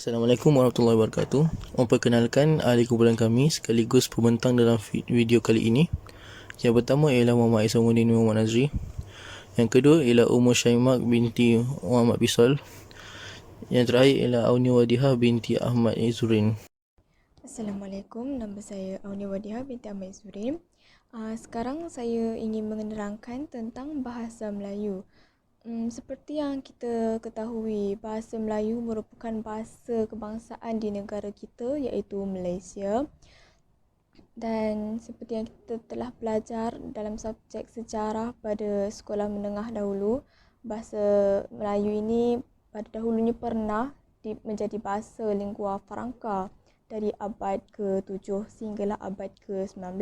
Assalamualaikum warahmatullahi wabarakatuh. Memperkenalkan ahli kumpulan kami sekaligus pembentang dalam video kali ini. Yang pertama ialah Muhammad Isamuddin Muhammad Nazri. Yang kedua ialah Ummu Syaimak binti Muhammad Bisal. Yang terakhir ialah Auni Wadihah binti Ahmad Izzurin. Assalamualaikum, nama saya Auni Wadihah binti Ahmad Izzurin. Sekarang saya ingin menerangkan tentang bahasa Melayu. Seperti yang kita ketahui, bahasa Melayu merupakan bahasa kebangsaan di negara kita iaitu Malaysia. Dan seperti yang kita telah belajar dalam subjek sejarah pada sekolah menengah dahulu, bahasa Melayu ini pada dahulunya pernah menjadi bahasa lingua franca dari abad ke-7 sehinggalah abad ke-19.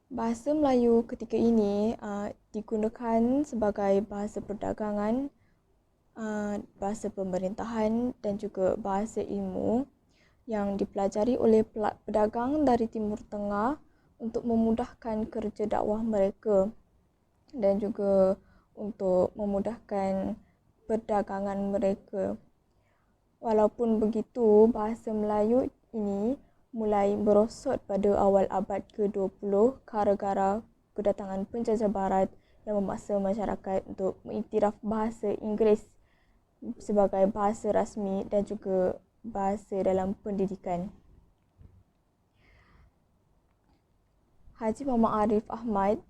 Bahasa Melayu ketika ini digunakan sebagai bahasa perdagangan, bahasa pemerintahan dan juga bahasa ilmu yang dipelajari oleh pedagang dari Timur Tengah untuk memudahkan kerja dakwah mereka dan juga untuk memudahkan perdagangan mereka. Walaupun begitu, bahasa Melayu ini mulai merosot pada awal abad ke-20 gara-gara kedatangan penjajah barat yang memaksa masyarakat untuk mengiktiraf bahasa Inggeris sebagai bahasa rasmi dan juga bahasa dalam pendidikan. Haji Muhammad Arif Ahmad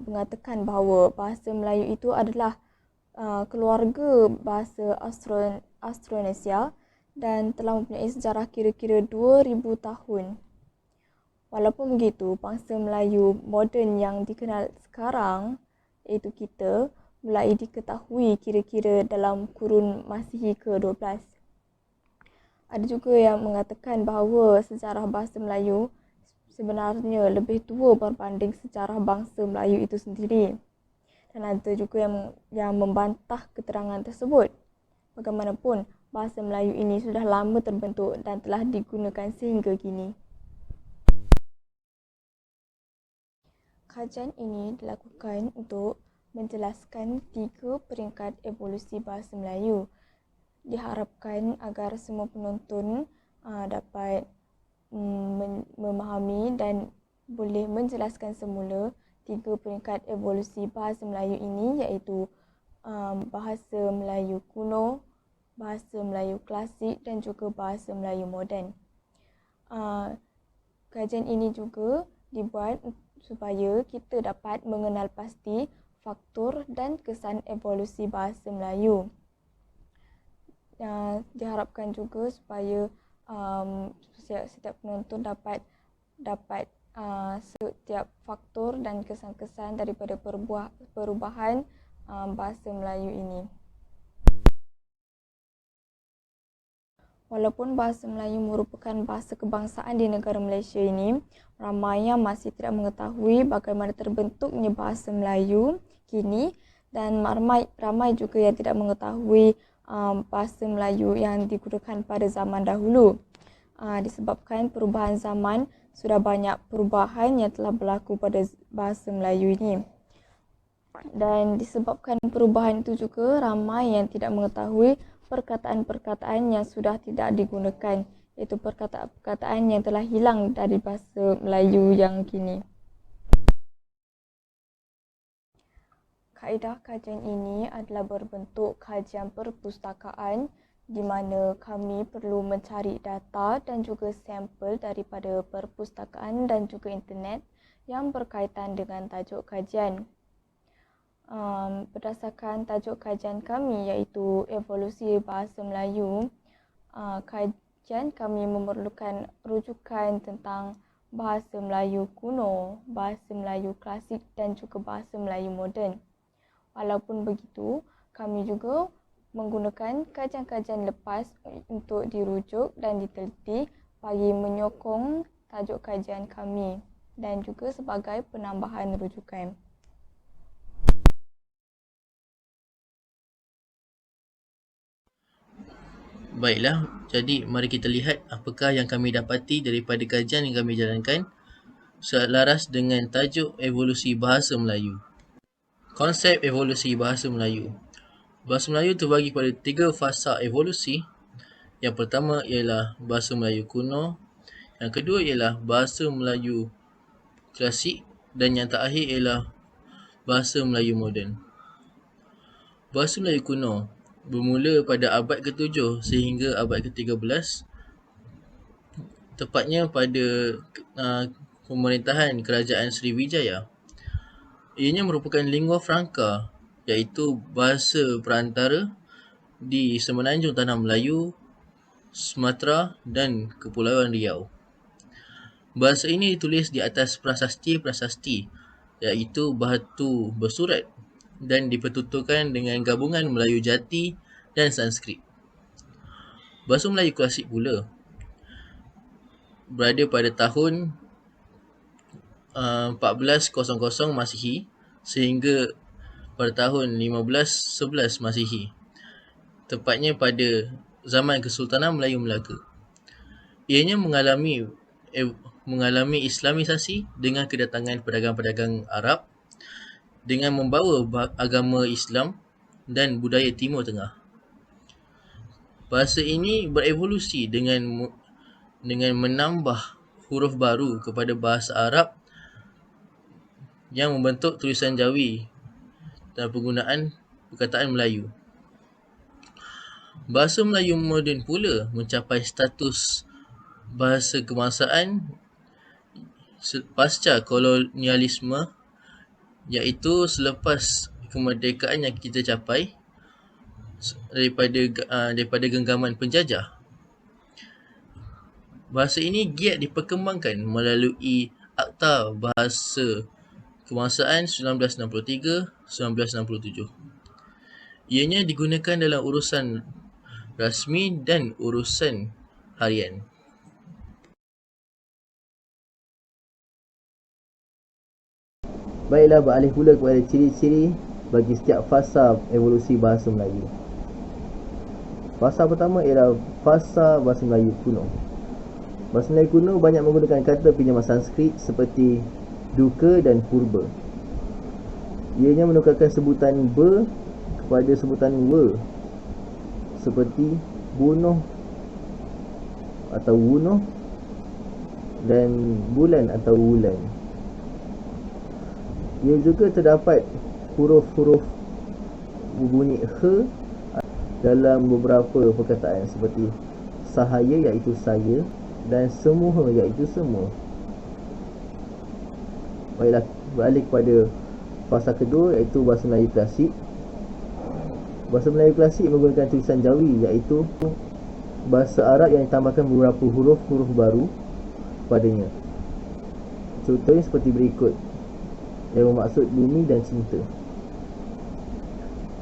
mengatakan bahawa bahasa Melayu itu adalah keluarga bahasa Austronesia dan telah mempunyai sejarah kira-kira 2000 tahun. Walaupun begitu, bangsa Melayu moden yang dikenal sekarang iaitu kita mulai diketahui kira-kira dalam kurun Masihi ke-12. Ada juga yang mengatakan bahawa sejarah bahasa Melayu sebenarnya lebih tua berbanding sejarah bangsa Melayu itu sendiri. Dan ada juga yang membantah keterangan tersebut. Bagaimanapun, bahasa Melayu ini sudah lama terbentuk dan telah digunakan sehingga kini. Kajian ini dilakukan untuk menjelaskan 3 peringkat evolusi bahasa Melayu. Diharapkan agar semua penonton dapat memahami dan boleh menjelaskan semula 3 peringkat evolusi bahasa Melayu ini iaitu bahasa Melayu kuno, bahasa Melayu klasik dan juga bahasa Melayu moden. Kajian ini juga dibuat supaya kita dapat mengenal pasti faktor dan kesan evolusi bahasa Melayu. Diharapkan juga supaya setiap penonton dapat setiap faktor dan kesan-kesan daripada perubahan bahasa Melayu ini. Walaupun bahasa Melayu merupakan bahasa kebangsaan di negara Malaysia ini, ramai yang masih tidak mengetahui bagaimana terbentuknya bahasa Melayu kini dan ramai juga yang tidak mengetahui bahasa Melayu yang digunakan pada zaman dahulu. Disebabkan perubahan zaman, sudah banyak perubahan yang telah berlaku pada bahasa Melayu ini. Dan disebabkan perubahan itu juga ramai yang tidak mengetahui perkataan-perkataan yang sudah tidak digunakan, iaitu perkataan-perkataan yang telah hilang dari bahasa Melayu yang kini. Kaedah kajian ini adalah berbentuk kajian perpustakaan di mana kami perlu mencari data dan juga sampel daripada perpustakaan dan juga internet yang berkaitan dengan tajuk kajian. Berdasarkan tajuk kajian kami iaitu evolusi bahasa Melayu, kajian kami memerlukan rujukan tentang bahasa Melayu kuno, bahasa Melayu klasik dan juga bahasa Melayu moden. Walaupun begitu, kami juga menggunakan kajian-kajian lepas untuk dirujuk dan diteliti bagi menyokong tajuk kajian kami dan juga sebagai penambahan rujukan. Baiklah, jadi mari kita lihat apakah yang kami dapati daripada kajian yang kami jalankan selaras dengan tajuk evolusi bahasa Melayu. Konsep evolusi bahasa Melayu. Bahasa Melayu terbagi pada 3 fasa evolusi. Yang pertama ialah bahasa Melayu kuno, yang kedua ialah bahasa Melayu klasik, dan yang terakhir ialah bahasa Melayu moden. Bahasa Melayu kuno bermula pada abad ke-7 sehingga abad ke-13, tepatnya pada pemerintahan Kerajaan Sriwijaya. Ianya merupakan lingua franca, iaitu bahasa perantara di Semenanjung Tanah Melayu, Sumatera dan Kepulauan Riau. Bahasa ini ditulis di atas prasasti-prasasti, iaitu batu bersurat, dan dipertuturkan dengan gabungan Melayu Jati dan Sanskrit. Bahasa Melayu klasik pula berada pada tahun 1400 Masihi sehingga pada tahun 1511 Masihi, tepatnya pada zaman Kesultanan Melayu Melaka. Ianya mengalami islamisasi dengan kedatangan pedagang-pedagang Arab dengan membawa agama Islam dan budaya Timur Tengah. Bahasa ini berevolusi dengan menambah huruf baru kepada bahasa Arab yang membentuk tulisan Jawi dan penggunaan perkataan Melayu. Bahasa Melayu moden pula mencapai status bahasa kebangsaan pasca kolonialisme, iaitu selepas kemerdekaan yang kita capai daripada genggaman penjajah. Bahasa ini giat diperkembangkan melalui Akta Bahasa Kebangsaan 1963-1967. Ianya digunakan dalam urusan rasmi dan urusan harian. Baiklah, beralih pula kepada ciri-ciri bagi setiap fasa evolusi bahasa Melayu. Fasa pertama ialah fasa bahasa Melayu kuno. Bahasa Melayu kuno banyak menggunakan kata pinjaman Sanskrit seperti duka dan purba. Ianya menukarkan sebutan ber kepada sebutan we, seperti bunuh atau wunuh dan bulan atau wulan. Ia juga terdapat huruf-huruf berbunyi he dalam beberapa perkataan seperti sahaya iaitu saya dan semua iaitu semua. Baiklah, beralih kepada fasa kedua iaitu bahasa Melayu klasik. Bahasa Melayu klasik menggunakan tulisan Jawi iaitu bahasa Arab yang ditambahkan beberapa huruf-huruf baru padanya. Contohnya seperti berikut, yang bermaksud bumi dan cinta.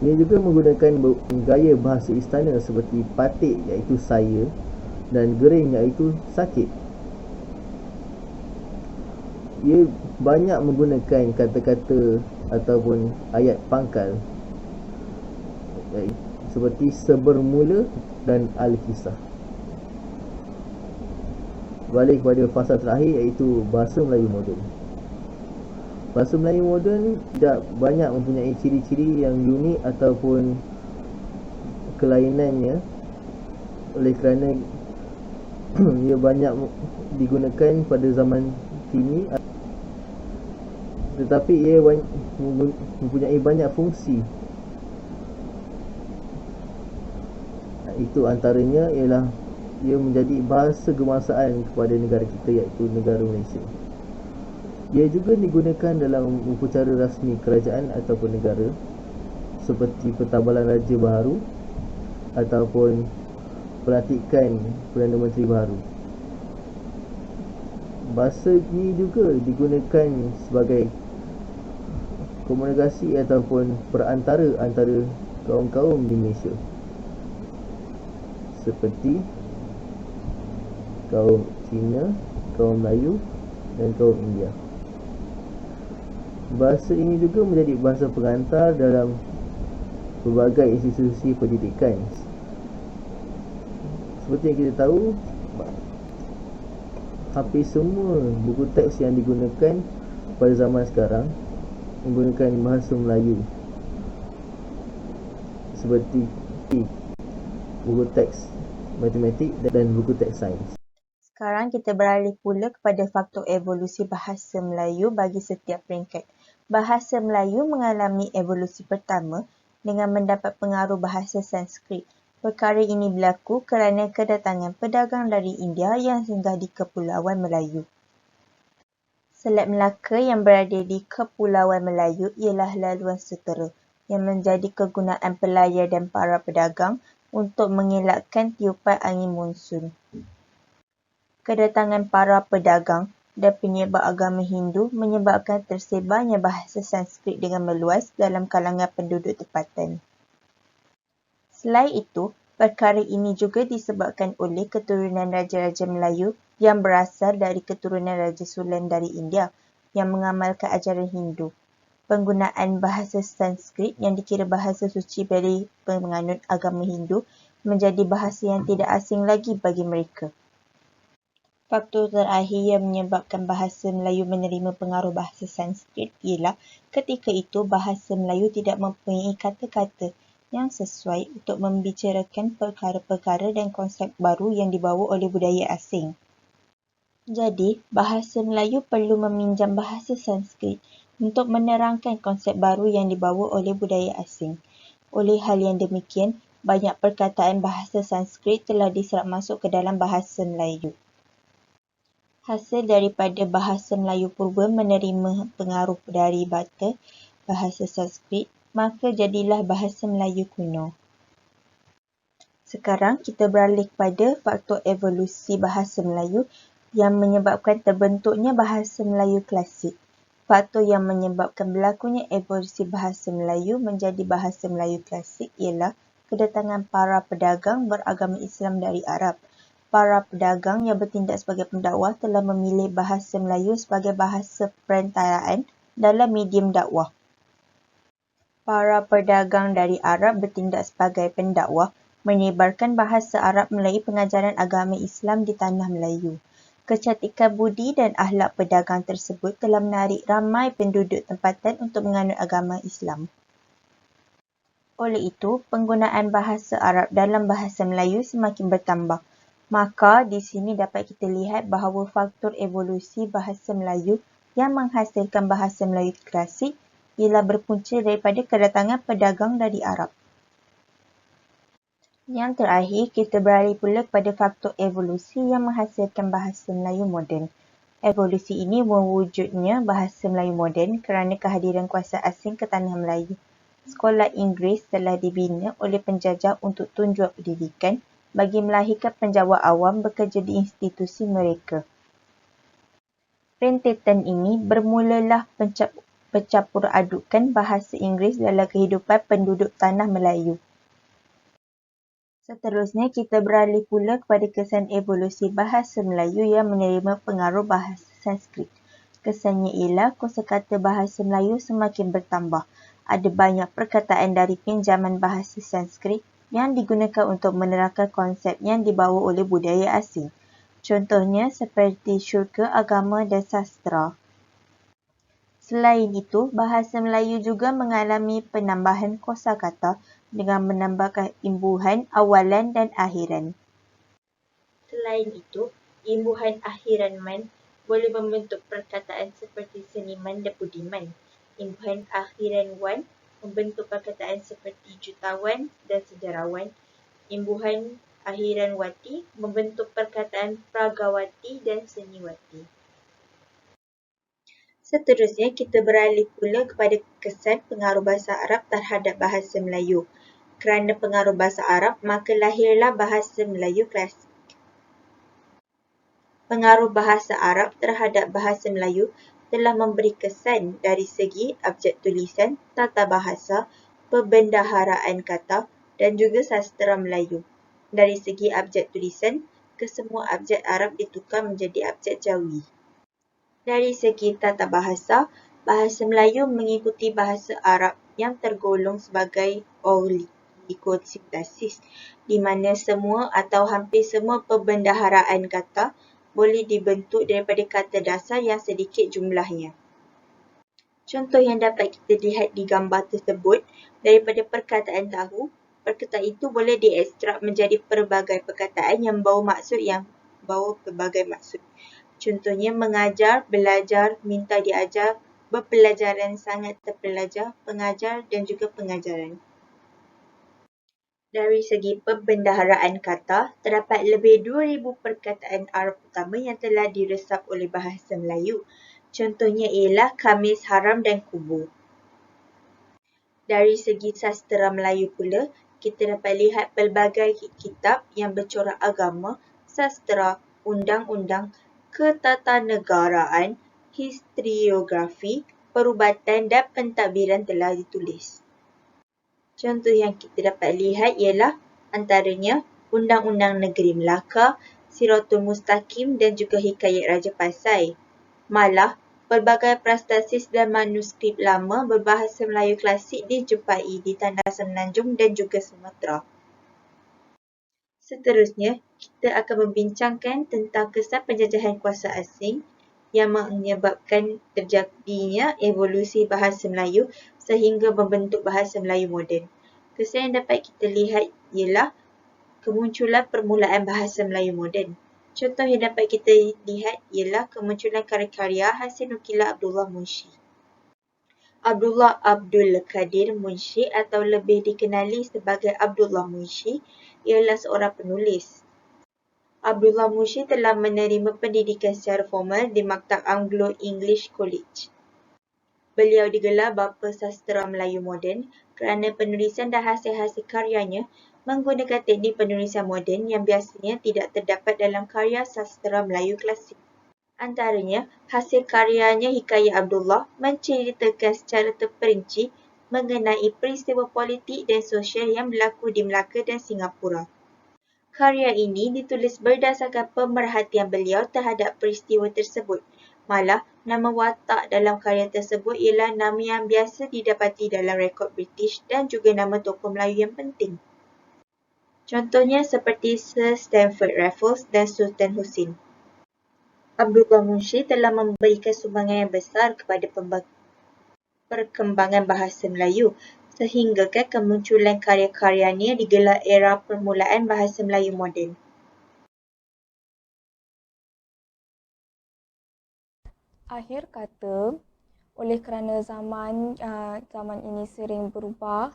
Ia juga menggunakan gaya bahasa istana seperti patik iaitu saya dan gering iaitu sakit. Ia banyak menggunakan kata-kata ataupun ayat pangkal seperti sebermula dan al-kisah. Balik kepada fasa terakhir iaitu bahasa Melayu moden. Bahasa Melayu moden tidak banyak mempunyai ciri-ciri yang unik ataupun kelainannya, oleh kerana ia banyak digunakan pada zaman kini, tetapi ia mempunyai banyak fungsi. Itu antaranya ialah ia menjadi bahasa kebangsaan kepada negara kita, iaitu negara Malaysia. Ia juga digunakan dalam upacara rasmi kerajaan ataupun negara seperti Pertabalan Raja Baharu ataupun pelantikan Perdana Menteri baharu. Bahasa ini juga digunakan sebagai komunikasi ataupun perantara antara kaum-kaum di Malaysia, seperti kaum Cina, kaum Melayu dan kaum India. Bahasa ini juga menjadi bahasa pengantar dalam berbagai institusi pendidikan. Seperti yang kita tahu, hampir semua buku teks yang digunakan pada zaman sekarang menggunakan bahasa Melayu. seperti buku teks matematik dan buku teks sains. Sekarang kita beralih pula kepada faktor evolusi bahasa Melayu bagi setiap peringkat. Bahasa Melayu mengalami evolusi pertama dengan mendapat pengaruh bahasa Sanskrit. Perkara ini berlaku kerana kedatangan pedagang dari India yang singgah di Kepulauan Melayu. Selat Melaka yang berada di Kepulauan Melayu ialah laluan sutera yang menjadi kegunaan pelayar dan para pedagang untuk mengelakkan tiupan angin monsun. Kedatangan para pedagang dan penyebar agama Hindu menyebabkan tersebarnya bahasa Sanskrit dengan meluas dalam kalangan penduduk tempatan. Selain itu, perkara ini juga disebabkan oleh keturunan Raja-Raja Melayu yang berasal dari keturunan Raja Sulan dari India yang mengamalkan ajaran Hindu. Penggunaan bahasa Sanskrit yang dikira bahasa suci bagi penganut agama Hindu menjadi bahasa yang tidak asing lagi bagi mereka. Faktor terakhir yang menyebabkan bahasa Melayu menerima pengaruh bahasa Sanskrit ialah ketika itu bahasa Melayu tidak mempunyai kata-kata yang sesuai untuk membicarakan perkara-perkara dan konsep baru yang dibawa oleh budaya asing. Jadi, bahasa Melayu perlu meminjam bahasa Sanskrit untuk menerangkan konsep baru yang dibawa oleh budaya asing. Oleh hal yang demikian, banyak perkataan bahasa Sanskrit telah diserap masuk ke dalam bahasa Melayu. Hasil daripada bahasa Melayu purba menerima pengaruh dari bahasa Sanskrit, maka jadilah bahasa Melayu kuno. Sekarang kita beralih kepada faktor evolusi bahasa Melayu yang menyebabkan terbentuknya bahasa Melayu klasik. Faktor yang menyebabkan berlakunya evolusi bahasa Melayu menjadi bahasa Melayu klasik ialah kedatangan para pedagang beragama Islam dari Arab. Para pedagang yang bertindak sebagai pendakwah telah memilih bahasa Melayu sebagai bahasa perantaraan dalam medium dakwah. Para pedagang dari Arab bertindak sebagai pendakwah menyebarkan bahasa Arab melalui pengajaran agama Islam di tanah Melayu. Kecantikan budi dan akhlak pedagang tersebut telah menarik ramai penduduk tempatan untuk menganut agama Islam. Oleh itu, penggunaan bahasa Arab dalam bahasa Melayu semakin bertambah. Maka, di sini dapat kita lihat bahawa faktor evolusi bahasa Melayu yang menghasilkan bahasa Melayu klasik ialah berpunca daripada kedatangan pedagang dari Arab. Yang terakhir, kita beralih pula kepada faktor evolusi yang menghasilkan bahasa Melayu moden. Evolusi ini mewujudnya bahasa Melayu moden kerana kehadiran kuasa asing ke tanah Melayu. Sekolah Inggeris telah dibina oleh penjajah untuk tujuan pendidikan bagi melahirkan penjawat awam bekerja di institusi mereka. Rentetan ini bermulalah pencampuradukan bahasa Inggeris dalam kehidupan penduduk tanah Melayu. Seterusnya, kita beralih pula kepada kesan evolusi bahasa Melayu yang menerima pengaruh bahasa Sanskrit. Kesannya ialah kosakata bahasa Melayu semakin bertambah. Ada banyak perkataan dari pinjaman bahasa Sanskrit yang digunakan untuk menerangkan konsep yang dibawa oleh budaya asing. Contohnya seperti syurga, agama dan sastra. Selain itu, bahasa Melayu juga mengalami penambahan kosakata dengan menambahkan imbuhan awalan dan akhiran. Selain itu, imbuhan akhiran man boleh membentuk perkataan seperti seniman dan budiman. Imbuhan akhiran wan membentuk perkataan seperti jutawan dan sejarawan. Imbuhan akhiran wati membentuk perkataan pragawati dan seniwati. Seterusnya, kita beralih pula kepada kesan pengaruh bahasa Arab terhadap bahasa Melayu. Kerana pengaruh bahasa Arab, maka lahirlah bahasa Melayu klasik. Pengaruh bahasa Arab terhadap bahasa Melayu telah memberi kesan dari segi abjad tulisan, tata bahasa, perbendaharaan kata dan juga sastra Melayu. Dari segi abjad tulisan, kesemua abjad Arab ditukar menjadi abjad Jawi. Dari segi tata bahasa, bahasa Melayu mengikuti bahasa Arab yang tergolong sebagai oligosintaksis, di mana semua atau hampir semua perbendaharaan kata boleh dibentuk daripada kata dasar yang sedikit jumlahnya. Contoh yang dapat kita lihat di gambar tersebut daripada perkataan tahu, perkataan itu boleh diekstrak menjadi pelbagai perkataan yang bawa pelbagai maksud. Contohnya mengajar, belajar, minta diajar, berpelajaran, sangat terpelajar, pengajar dan juga pengajaran. Dari segi pembendaharaan kata, terdapat lebih 2,000 perkataan Arab utama yang telah diresap oleh bahasa Melayu. Contohnya ialah Khamis, Haram dan Kubur. Dari segi sastera Melayu pula, kita dapat lihat pelbagai kitab yang bercorak agama, sastera, undang-undang, ketatanegaraan, historiografi, perubatan dan pentadbiran telah ditulis. Contoh yang kita dapat lihat ialah antaranya Undang-Undang Negeri Melaka, Siratul Mustaqim dan juga Hikayat Raja Pasai. Malah, pelbagai prastasis dan manuskrip lama berbahasa Melayu klasik dijumpai di tanah Semenanjung dan juga Sumatera. Seterusnya, kita akan membincangkan tentang kesan penjajahan kuasa asing yang menyebabkan terjadinya evolusi bahasa Melayu sehingga membentuk bahasa Melayu moden. Kesan yang dapat kita lihat ialah kemunculan permulaan bahasa Melayu moden. Contoh yang dapat kita lihat ialah kemunculan karya-karya hasil nukilan Abdullah Munshi. Abdullah Abdul Qadir Munshi atau lebih dikenali sebagai Abdullah Munshi ialah seorang penulis. Abdullah Munshi telah menerima pendidikan secara formal di Maktab Anglo-English College. Beliau digelar Bapa Sastera Melayu Moden kerana penulisan dan hasil-hasil karyanya menggunakan teknik penulisan moden yang biasanya tidak terdapat dalam karya sastera Melayu klasik. Antaranya, hasil karyanya Hikayat Abdullah menceritakan secara terperinci mengenai peristiwa politik dan sosial yang berlaku di Melaka dan Singapura. Karya ini ditulis berdasarkan pemerhatian beliau terhadap peristiwa tersebut. Malah, nama watak dalam karya tersebut ialah nama yang biasa didapati dalam rekod British dan juga nama tokoh Melayu yang penting. Contohnya seperti Sir Stamford Raffles dan Sultan Husin. Abdullah Munshi telah memberikan sumbangan yang besar kepada perkembangan bahasa Melayu sehingga kemunculan karya-karyanya digelar era permulaan bahasa Melayu moden. Akhir kata, oleh kerana zaman ini sering berubah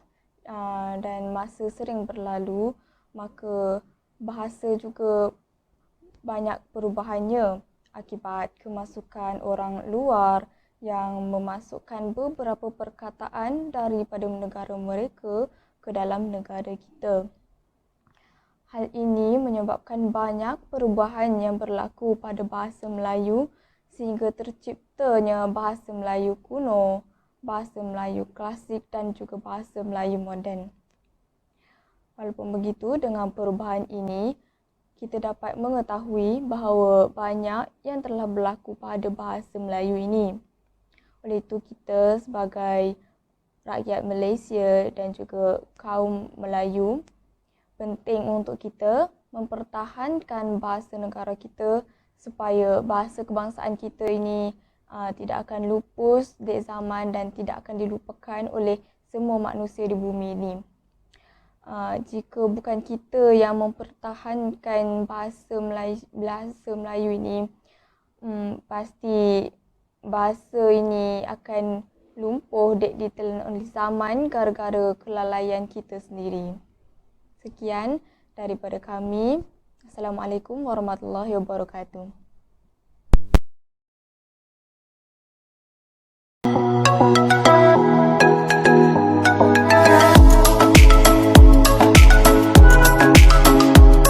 dan masa sering berlalu, maka bahasa juga banyak perubahannya akibat kemasukan orang luar yang memasukkan beberapa perkataan daripada negara mereka ke dalam negara kita. Hal ini menyebabkan banyak perubahan yang berlaku pada bahasa Melayu sehingga terciptanya bahasa Melayu kuno, bahasa Melayu klasik dan juga bahasa Melayu moden. Walaupun begitu, dengan perubahan ini, kita dapat mengetahui bahawa banyak yang telah berlaku pada bahasa Melayu ini. Oleh itu, kita sebagai rakyat Malaysia dan juga kaum Melayu, penting untuk kita mempertahankan bahasa negara kita supaya bahasa kebangsaan kita ini tidak akan lupus di zaman dan tidak akan dilupakan oleh semua manusia di bumi ini. Jika bukan kita yang mempertahankan bahasa Melayu ini, pasti bahasa ini akan lumpuh ditelan oleh zaman gara-gara kelalaian kita sendiri. Sekian daripada kami. Assalamualaikum warahmatullahi wabarakatuh.